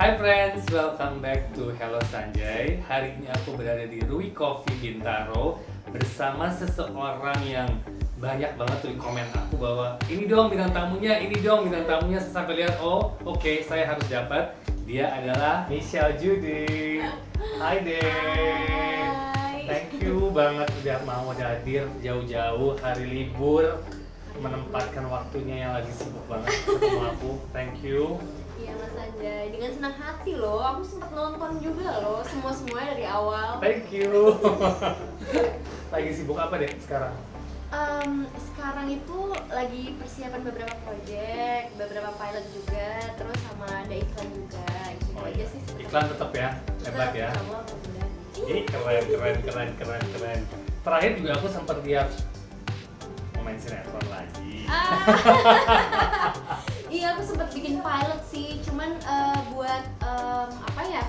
Hai friends, welcome back to Hello Sanjay. Hari ini aku berada di Rui Coffee Bintaro bersama seseorang yang banyak banget tuh di komen aku bahwa ini dong bintang tamunya, ini dong bintang tamunya. Saya sampai lihat, oh oke, saya harus dapat. Dia adalah Michelle Judy. Hai deh. Thank you banget udah mau hadir jauh-jauh hari libur, menempatkan waktunya yang lagi sibuk banget ketemu aku. Thank you. Iya Mas Anjay, dengan senang hati loh, aku sempat nonton juga loh semuanya dari awal. Thank you. Lagi sibuk apa deh sekarang? Sekarang itu lagi persiapan beberapa project, beberapa pilot juga, terus sama ada iklan juga. Gitu aja sih. Iklan tetap ya, hebat ya. Ih keren. Terakhir juga aku sempat lihat main sinetron lagi. Iya, aku sempat bikin pilot sih, cuman buat apa ya?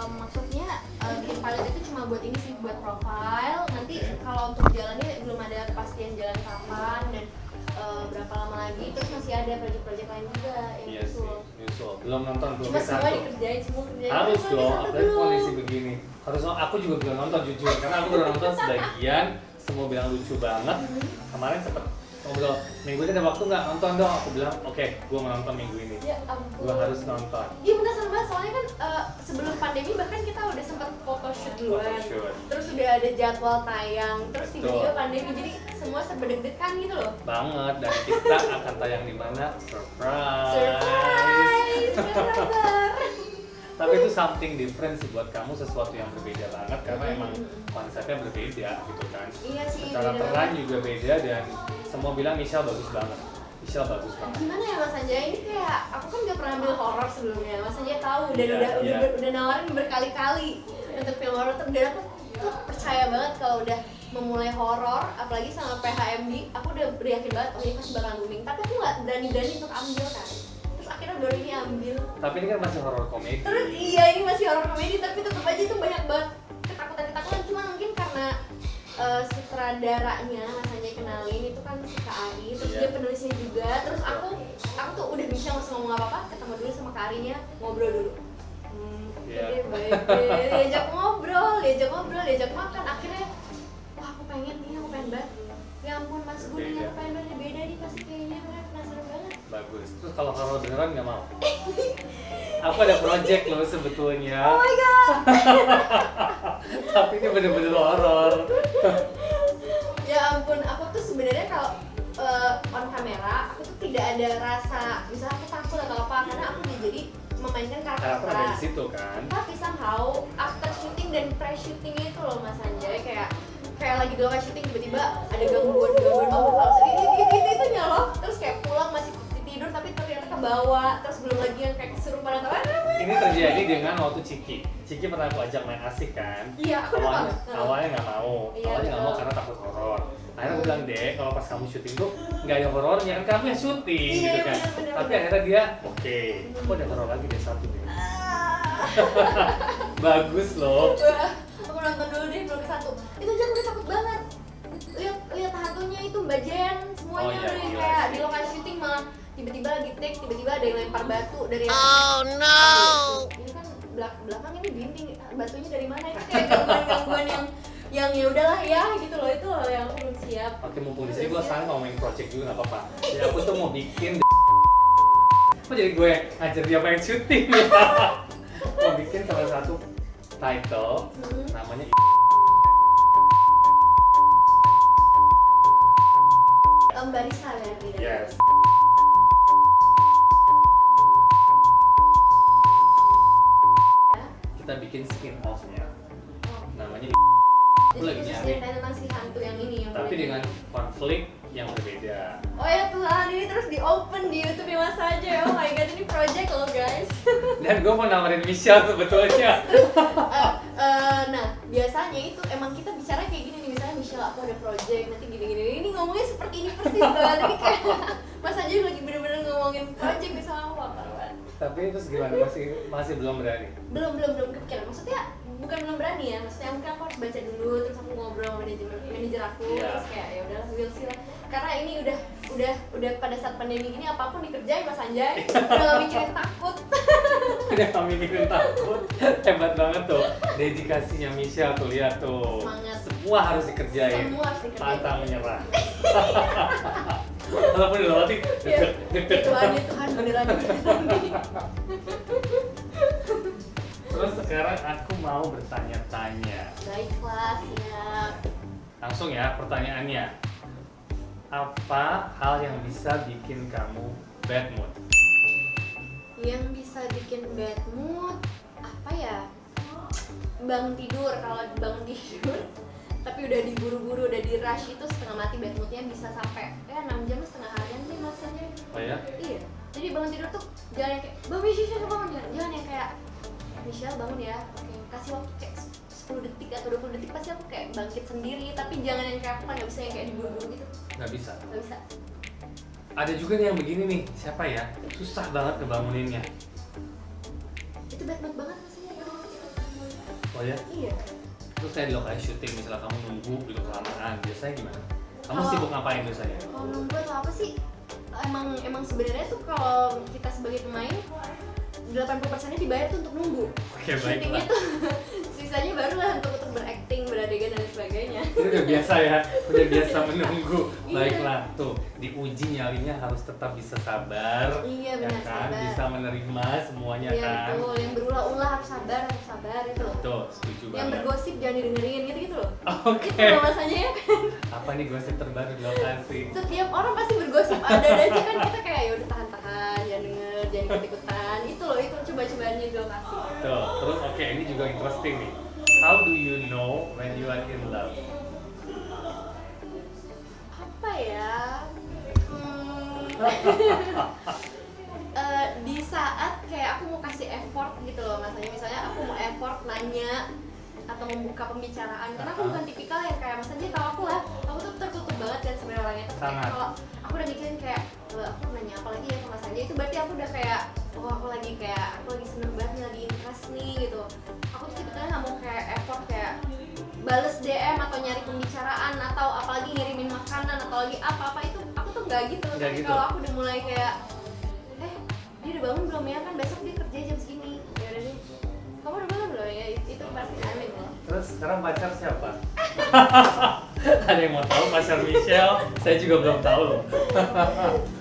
Maksudnya bikin pilot itu cuma buat ini sih, buat profile. Nanti kalau untuk jalannya belum ada kepastian jalan kapan dan berapa lama lagi. Terus masih ada proyek-proyek lain juga yang nyusul. Belum nonton, belum cuma bisa. semua dikerjain, semua kerjain. Harus dong, apalagi kondisi begini. Harus aku juga belum nonton jujur, karena aku baru nonton sebagian. Semua bilang lucu banget. Kemarin sempet ngobrol, minggu ini ada waktu nggak nonton dong? Aku bilang, oke, gue mau nonton minggu ini. Ya ampun. Gue harus nonton. Iya penasaran banget, soalnya kan sebelum pandemi bahkan kita udah sempat photoshoot duluan. Terus udah ada jadwal tayang, terus tiba-tiba pandemi, jadi semua serba deg-degan gitu loh. Banget, dan kita akan tayang di mana? Surprise! Tapi itu something different sih buat kamu, sesuatu yang berbeda banget karena emang konsepnya berbeda gitu kan. Iya sih. Secara peran juga beda dan semua bilang Michelle bagus banget. Michelle bagus banget. Gimana ya Mas Anjay, ini kayak aku kan gak pernah ambil horor sebelumnya. Mas Anjay tahu dan udah nawarin berkali-kali untuk film horor, dan aku tuh percaya banget kalau udah memulai horor, apalagi sama PHMD, aku udah yakin banget oh ini pasti bakal booming. Tapi aku nggak berani untuk ambil kan. Akhirnya baru ini ambil. Tapi ini kan masih horor komedi. Terus iya, ini masih horor komedi, tapi tetap aja itu banyak banget ketakutan. Cuma mungkin karena sutradaranya Mas Anjay kenalin itu kan si Kak Ari, terus dia penulisnya juga. Terus aku tuh udah bisa langsung ngomong apa-apa, ketemu dulu sama Kak Arinya, ngobrol dulu. Jadi baik deh, diajak ngobrol, diajak makan. Akhirnya, wah aku pengen banget. Ya ampun Mas Budi, aku pengen banget, beda nih pasti kayaknya, penasaran banget. Bagus. Terus kalau horor beneran nggak mau? Aku ada project loh sebetulnya. Oh my god. Tapi ini bener-bener horor. Ya ampun, aku tuh sebenarnya kalau on kamera aku tuh tidak ada rasa misalnya aku takut atau apa, karena aku jadi memainkan karakter ada di situ kan. Tapi somehow after shooting dan pre-shootingnya itu loh Mas Anjay, kayak lagi di lokasi syuting tiba-tiba ada gangguan makhluk halus itu nyolok, terus kayak pulang masih tidur tapi ternyata ke bawah, terus belum lagi yang kayak kesurupan atau apa. Ini terjadi dengan waktu Ciki pernah aku ajak main asik kan. Iya, aku awalnya nggak mau, karena takut horor. Akhirnya aku bilang, Dek, kalau pas kamu syuting tuh nggak ada horornya, kan kamu yang syuting gitu kan. Bener. Tapi akhirnya dia, oke, aku ada horor lagi deh satu deh. Bagus loh. Aku nonton dulu deh belum ke-1. Itu aja aku udah takut banget. Lihat hantunya itu Mbak Jen, semuanya udah kayak di lokasi syuting malah tiba-tiba lagi take, tiba-tiba ada yang lempar batu dari yang ini kan belakang ini dinding, batunya dari mana, itu kayak gangguan yang ya udahlah ya gitu loh, itu loh yang aku belum siap. Oke, mumpung di sini gue sekarang ngomongin project juga nggak apa-apa. Jadi aku tuh mau bikin kok jadi gue ngajar dia main syuting ya. Mau bikin salah satu title namanya Barista berarti. Yes. Kita bikin spin-off-nya. Namanya aku lagi nyari tentang si hantu yang ini yang tapi dengan konflik yang berbeda. Oh ya Tuhan, ini terus di open di YouTube ya Mas aja. Oh my god, ini project loh guys. Dan gue mau nawarin Michelle sebetulnya. Nah biasanya itu emang kita bicara kayak gini nih, misalnya Michelle aku ada project nanti gini-gini. Ini ngomongnya seperti ini persis banget. Ini kayak Mas aja lagi bener-bener ngomongin project sama aku, apa banget. Tapi terus gimana? Masih belum berani? Belum kepikiran. Maksudnya bukan belum berani ya, maksudnya mungkin aku harus baca dulu, terus aku ngobrol sama manajer aku, terus kayak ya udah we'll see lah. Karena ini udah pada saat pandemi gini apapun dikerjain Mas Anjay, udah gak mikirin takut. Udah gak mikirin takut, hebat banget tuh dedikasinya Michelle tuh, lihat tuh. Semangat. Semua harus dikerjain, Semua harus dikerjain. pantang menyerah. Walaupun udah latih, deket. Tuhan beneran. Terus sekarang aku mau bertanya-tanya. Baiklah, siap. Langsung ya pertanyaannya. Apa hal yang bisa bikin kamu bad mood? Yang bisa bikin bad mood apa ya? Bangun tidur, kalau bangun tidur tapi udah diburu-buru, udah di rush itu setengah mati, bad moodnya bisa sampai 6 jam setengah harian sih masanya. Oh ya? Iya. Jadi bangun tidur tuh jangan yang kayak bangun Michelle bangun, jangan yang kayak Michelle bangun ya. Oke, kasih waktu kayak 10 detik atau 20 detik pasti aku kayak bangkit sendiri, tapi jangan yang kayak aku kan nggak bisa yang kayak diburu-buru gitu. Nggak bisa. Nggak bisa. Ada juga nih yang begini nih, siapa ya? Susah banget ngebanguninnya. Itu bad mood banget rasanya. Oh ya? Iya. Terus kayak di lokasi syuting, misalnya kamu nunggu gitu kelamaan, biasanya gimana? Kamu Kalau- sibuk ngapain biasanya? Kalau nunggu atau apa sih? Emang sebenarnya tuh kalau kita sebagai pemain 80%-nya dibayar tuh untuk nunggu. Oke, Syutingnya baiklah. tuh sisanya barulah untuk berakting, beradegan dan sebagainya. Itu udah biasa ya, udah biasa menunggu. Iya. Baiklah, tuh diuji nyalinya harus tetap bisa sabar, Iya, ya benar, kan? sabar. Bisa menerima semuanya Iya kan? betul, yang berulah-ulah harus sabar itu loh. Tuh, setuju Yang banget. bergosip jangan didengerin gitu loh. Oke. Itu loh masanya ya kan. Apa nih gosip terbaru di lokasi? Setiap orang pasti bergosip, ada aja kan kita kayak ya udah tahan-tahan, jangan denger, jangan ikut-ikutan. Itu loh, itu coba-cobaan di lokasi. Tuh, terus oke, ini juga interesting nih. How do you know when you are in love? Apa ya? Di saat kayak aku mau kasih effort gitu loh, misalnya aku mau effort nanya atau membuka pembicaraan, karena aku bukan tipikal yang kayak Mas Anjay tahu aku lah, aku tuh tertutup banget kan sebenarnya orangnya. Tapi kayak Sangat. kalau aku udah mikirin kayak aku nanya apa lagi ya ke Mas Anjay, itu berarti aku udah kayak aku lagi seneng banget nih, lagi interest nih gitu. Aku tuh tipikalnya nggak mau kayak effort kayak bales DM atau nyari pembicaraan atau apalagi ngirimin makanan atau lagi apa-apa, itu aku tuh nggak gitu. Nggak Tapi gitu. kalau aku udah mulai kayak dia udah bangun belum ya, kan besok dia kerja jam segini, ya udah deh kamu udah bangun belum ya, itu pasti aneh loh. Terus sekarang pacar siapa? Ada yang mau tahu pacar Michelle? Saya juga belum tahu loh.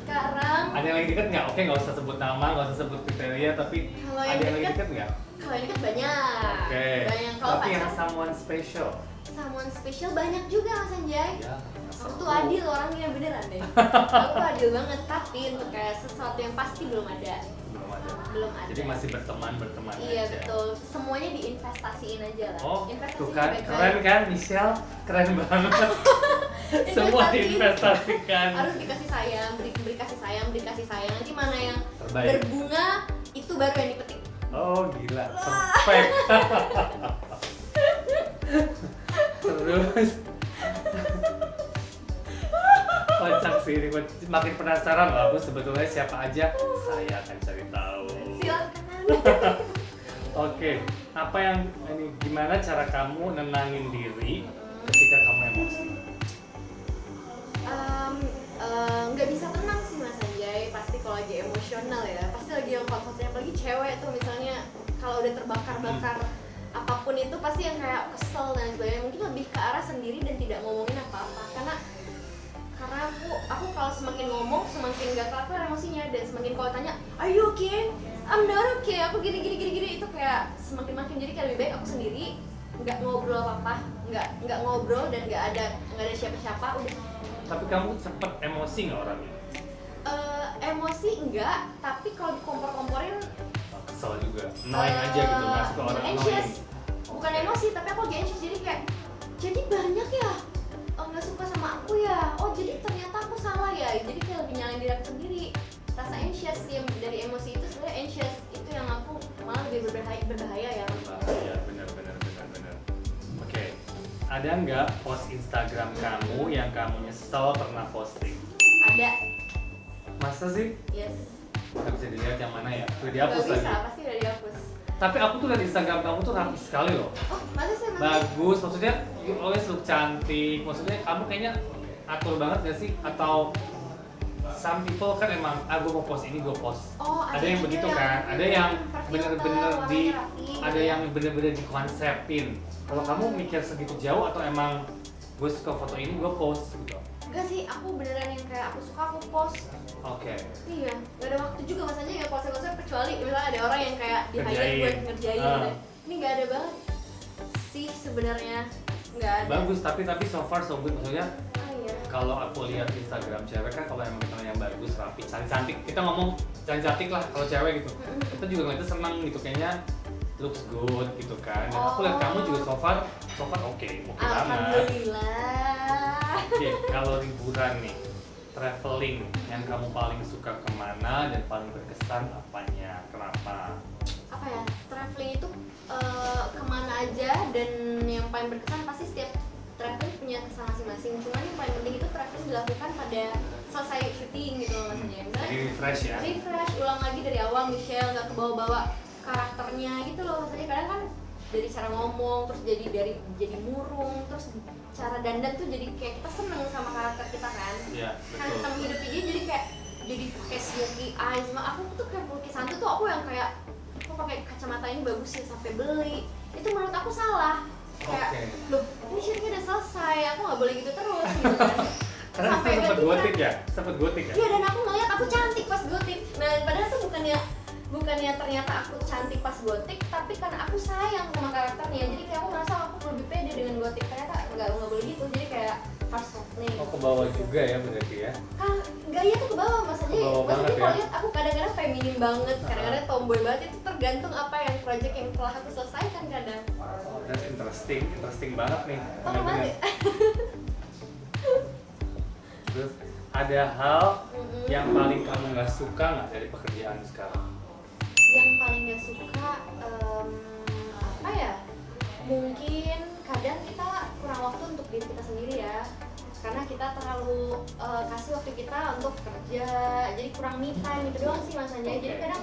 Sekarang Ada yang lagi deket nggak? Oke, nggak usah sebut nama, nggak usah sebut kriteria, tapi Kalau ada yang yang lagi deket- deket nggak? kalau ini kan banyak. Oke. Banyak. Kalau Tapi yang pacar someone special. someone special banyak juga Mas Anjay. Ya. Aku tuh adil orangnya, beneran deh. Aku tuh adil banget, tapi untuk kayak sesuatu yang pasti belum ada. Belum ada. Jadi masih berteman Iya aja. betul, semuanya diinvestasiin aja lah. Oh, Investasiin tuh kan, baik-baik. keren kan Michelle? Keren banget. Semua Investasiin. diinvestasikan. Harus dikasih sayang, beri kasih sayang, beri kasih sayang. Nanti mana yang Terbaik. berbunga itu baru yang dipetik. Oh gila, perfect. Terus kocak sih, ini makin penasaran lah aku sebetulnya siapa aja. Saya akan cari tahu. Silakan. Oke, apa yang ini gimana cara kamu nenangin diri ketika kamu emosi? Nggak bisa tenang sih Mas Anjay, pasti kalau lagi emosional ya, pasti lagi yang konfliknya, apalagi cewek tuh misalnya kalau udah terbakar-bakar apapun itu pasti yang kayak kesel dan sebagainya, mungkin lebih ke arah sendiri dan tidak ngomongin apa-apa, karena aku kalau semakin ngomong semakin gak kelar emosinya, dan semakin kalau tanya are you okay? I'm not okay, aku gini itu kayak semakin makin, jadi kayak lebih baik aku sendiri nggak ngobrol apa-apa, nggak ngobrol dan nggak ada siapa-siapa udah. Tapi kamu cepet emosi nggak orangnya? Emosi enggak, tapi kalau dikompor-komporin Kesel juga, annoying aja gitu, nggak suka orang annoying. anxious. Bukan emosi, tapi aku lagi anxious, jadi kayak jadi banyak ya nggak suka sama aku ya, oh jadi ternyata aku salah ya, jadi kayak lebih nyalain diri aku sendiri. Rasa anxious yang dari emosi itu sebenarnya anxious itu yang aku malah lebih berbahaya ya. Iya, benar. Oke, ada nggak post Instagram kamu yang kamu nyesel pernah posting? Ada, Masa sih? yes. Nggak bisa dilihat yang mana ya? Udah Gak dihapus bisa, lagi. pasti udah dihapus. Tapi aku tuh liat Instagram kamu tuh rapi sekali loh. Oh, masa sih? Bagus, maksudnya you always look cantik. Maksudnya kamu kayaknya atur banget gak sih? Atau some people kan emang, gue mau post ini, gue post. Oh, Ada yang begitu kan? Ada yang bener-bener ada yang bener-bener dikonsepin. Kalau kamu mikir segitu jauh atau emang gue suka foto ini, gue post gitu? Enggak sih, aku beneran yang kayak aku suka aku post. Oke. Iya, gak ada waktu juga masanya ya konsep-konsep kecuali misalnya ada orang yang kayak di hire Kerjain. buat ngerjain gitu. Ini gak ada banget sih sebenarnya, nggak ada. Bagus, tapi so far so good. Maksudnya Oh, iya. kalau aku lihat Instagram cewek kan, kalau emang kita yang bagus, rapi, cantik, kita ngomong cantik lah kalau cewek gitu. Kita juga ngeliatnya senang gitu, kayaknya looks good gitu kan. Dan aku lihat kamu juga so far oke banget. Alhamdulillah. Oke, kalau liburan nih, traveling yang kamu paling suka kemana dan paling berkesan apanya? Kenapa? Apa ya, traveling itu kemana aja, dan yang paling berkesan pasti setiap traveling punya kesan masing-masing. Cuman yang paling penting itu traveling dilakukan pada selesai syuting gitu loh maksudnya. Misalnya Jadi refresh ya? refresh, ulang lagi dari awal, Michelle nggak kebawa-bawa karakternya gitu loh maksudnya. Kadang kan dari cara ngomong, terus jadi murung, terus cara dandan tuh jadi kayak kita seneng sama karakter kita kan. Iya, Karena betul. kita menghidupi dia jadi kayak smoky eyes. Aku tuh kayak lukisan tuh aku yang kayak aku pakai kacamata ini bagus ya sampai beli. Itu menurut aku salah. Kayak Oke. loh, ini syutingnya udah selesai, aku nggak boleh gitu terus gitu kan. Karena Sampai sempet ganti gotik kan. ya? Sempet gotik ya? Iya, dan aku ngeliat aku cantik pas gotik. Nah, padahal tuh bukannya ternyata aku cantik pas gotik, tapi karena aku sayang sama karakternya. Jadi kayak aku merasa aku lebih pede dengan gotik. Ternyata nggak boleh gitu. Jadi kayak harus softening. Oh, ke bawah juga ya berarti ya? Kan gaya tuh ke bawah maksudnya. Ke bawah banget Kalau ya? lihat aku kadang-kadang feminim banget, kadang-kadang tomboy banget. Itu tergantung apa yang project yang telah aku selesaikan kadang. Oh, that's interesting banget nih. Oh, kemarin. Terus ada hal Mm-mm. yang paling kamu nggak suka nggak dari pekerjaan sekarang? Yang paling gak suka apa ya, mungkin kadang kita kurang waktu untuk diri kita sendiri ya, karena kita terlalu kasih waktu kita untuk kerja, jadi kurang me time itu doang sih Mas Anjay. Jadi Oke. kadang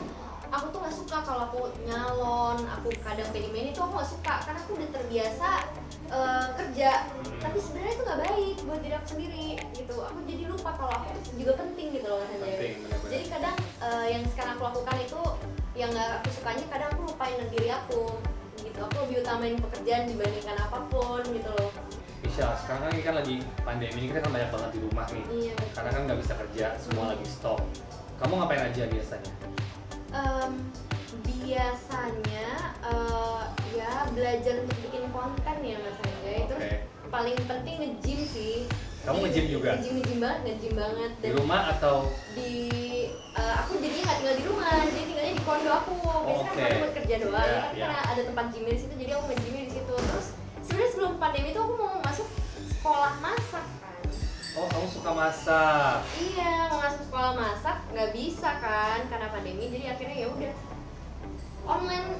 aku tuh gak suka kalau aku nyalon, aku kadang pengen itu aku gak suka karena aku udah terbiasa kerja, tapi sebenarnya itu gak baik buat diri aku sendiri gitu. Aku jadi lupa kalau aku tuh juga penting gitu loh Mas Anjay. Penting, benar-benar. Jadi kadang yang sekarang aku lakukan itu yang gak aku sukanya, kadang aku lupain diri aku gitu. Aku lebih utamain pekerjaan dibandingkan apapun gitu loh. Bisa, sekarang kan lagi pandemi ini kita kan banyak banget di rumah nih. Iya, betul. Karena kan nggak bisa kerja, semua lagi stop. Kamu ngapain aja biasanya? Biasanya ya belajar untuk bikin konten ya Mas Anjay. Terus Oke. paling penting nge-gym sih. Kamu Jadi, nge-gym juga? Nge-gym banget. Di rumah atau? Aku jadinya nggak tinggal di rumah, jadi tinggalnya di kondo aku. Biasanya Oke. kan aku buat kerja doang, Iya, tapi iya. karena ada tempat gymnya di situ, jadi aku nge-gymnya di situ. Terus sebenarnya sebelum pandemi itu aku mau masuk sekolah masak kan. Oh, kamu suka masak? Iya, mau masuk sekolah masak nggak bisa kan karena pandemi, jadi akhirnya ya udah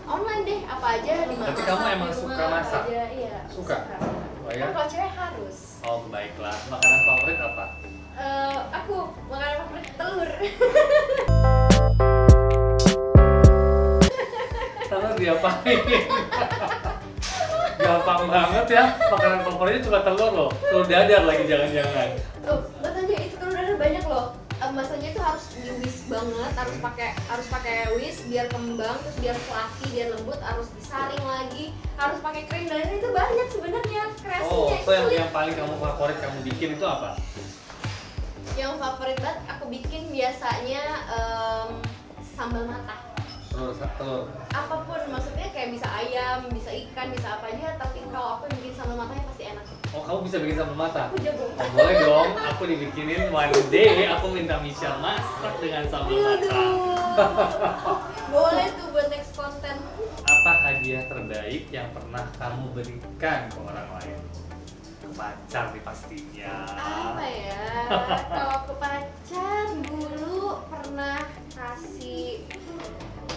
online deh, apa aja dimasak. Tapi kamu emang di rumah, suka apa masak? aja, iya. Suka? Oh ya? Kan kalau cewek harus. Oh, baiklah. Makanan favorit apa? Aku makanan favorit telur. Telur diapain? Gampang banget ya. Makanan favoritnya cuma telur loh. Telur dadar lagi jangan-jangan. Tuh, maksudnya itu telur dadar banyak loh. Masanya itu harus di whisk banget, harus pakai whisk biar kembang, terus biar fluffy, biar lembut, harus disaring lagi, harus pakai krim, dan itu banyak sebenarnya kreasinya. Oh, itu so yang sulit. paling kamu favorit kamu bikin itu apa? Yang favorit banget aku bikin biasanya sambal matah. Telur. Apapun, maksudnya kayak bisa ayam, bisa ikan, bisa apa aja, tapi kalau aku yang bikin sambal matahnya pasti enak. Oh, kamu bisa bikin sambal mata? Aku jago. Oh, boleh dong, aku dibikinin one day. Aku minta Michelle masak dengan sambal mata. Boleh tuh buat next konten. Apa hadiah terbaik yang pernah kamu berikan ke orang lain? Ke pacar nih pastinya. Apa ya? Kalau ke pacar dulu pernah kasih,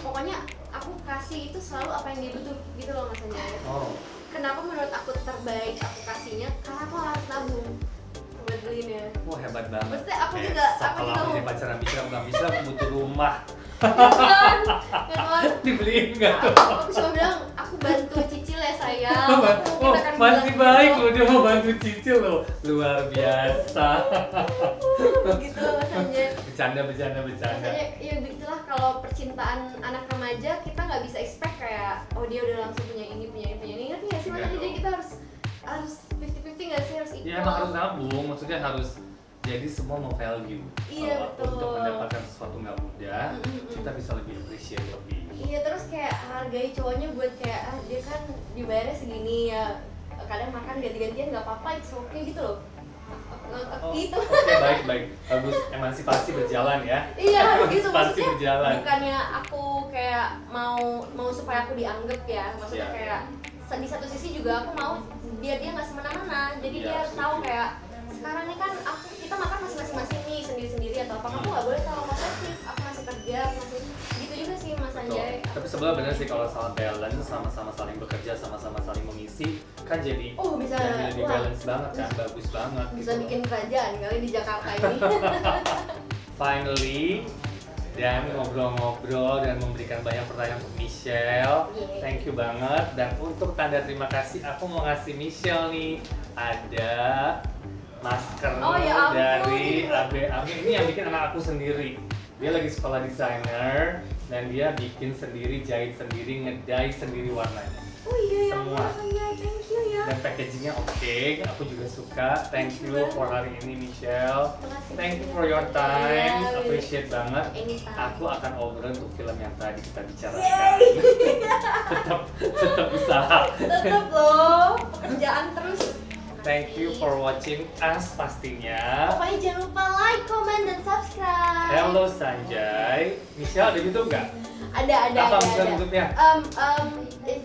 pokoknya aku kasih itu selalu apa yang dia butuh gitu loh Mas Anjay. Oh, Kenapa menurut aku terbaik aku kasihnya? Karena aku harus nabung buat beliinnya. wah hebat banget. Maksudnya aku juga- Besok aku kalau juga aku jadi mau- pacaran Michelle, aku bilang Michelle aku butuh rumah. kan? Ya kan? Dibeliin nggak tuh? Aku cuma bilang, aku bantu cicil ya sayang. Oh, masih baik loh, dia mau bantu cicil loh. Luar biasa. Begitu Mas Sanjay. Bercanda. Makanya ya begitulah kalau percintaan anak remaja kita nggak bisa expect kayak oh dia udah langsung punya ini ngerti nggak sih Mas Sanjay? Jadi kita harus 50-50 nggak sih, harus equal. Ya emang harus nabung, maksudnya harus jadi semua mau value. Iya, betul. Untuk mendapatkan sesuatu nggak mudah, kita bisa lebih appreciate lebih. Iya, terus kayak hargai cowoknya buat kayak dia kan dibayarnya segini ya, kadang makan ganti-gantian nggak apa-apa, it's okay gitu loh. Gitu. Oke, baik. Bagus, emansipasi berjalan ya. Iya, gitu Emansipasi maksudnya. berjalan. Bukannya aku kayak mau supaya aku dianggap ya, maksudnya Iya. kayak di satu sisi juga aku mau biar dia nggak semena-mena, jadi Iya, dia harus tahu setuju. kayak sekarang ini kan kita makan masing-masing nih sendiri-sendiri atau apa, kamu nggak boleh terlalu posesif, aku masih kerja, masih gitu juga sih Mas Sanjay. Betul. Tapi sebenarnya benar sih kalau sama balance, sama-sama saling bekerja, sama-sama saling mengisi, kan jadi Bisa jadi lebih wah, balance banget kan, bagus banget. bisa gitu. bikin kerajaan kali di Jakarta ini. Finally, dan ngobrol-ngobrol dan memberikan banyak pertanyaan untuk Michelle. Yeah. Thank you banget. Dan untuk tanda terima kasih, aku mau ngasih Michelle nih ada masker Oh, ya ampun. dari AB. Ini yang bikin anak aku sendiri. Dia lagi sekolah desainer dan dia bikin sendiri, jahit sendiri, ngedye sendiri warnanya. Oh iya ya, Semua. Mas Sanjay, thank you ya. Dan packagingnya oke, aku juga suka. Thank you for hari ini Michelle. Makasih. Thank you for your time, Iya, appreciate banget. Anytime. Aku akan obrol untuk film yang tadi kita bicarakan. Yeay. tetap usaha. Tetep loh, pekerjaan terus. Thank you for watching us pastinya. Pokoknya jangan lupa like, comment, dan subscribe. Hello Sanjay. Michelle ada YouTube nggak? Ada. Apa Michelle YouTube-nya?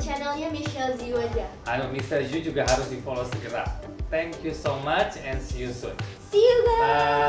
Channelnya Michelle Ziu aja. Aduh, Mr. Yu juga harus di follow segera. Thank you so much and see you soon. See you guys. Bye.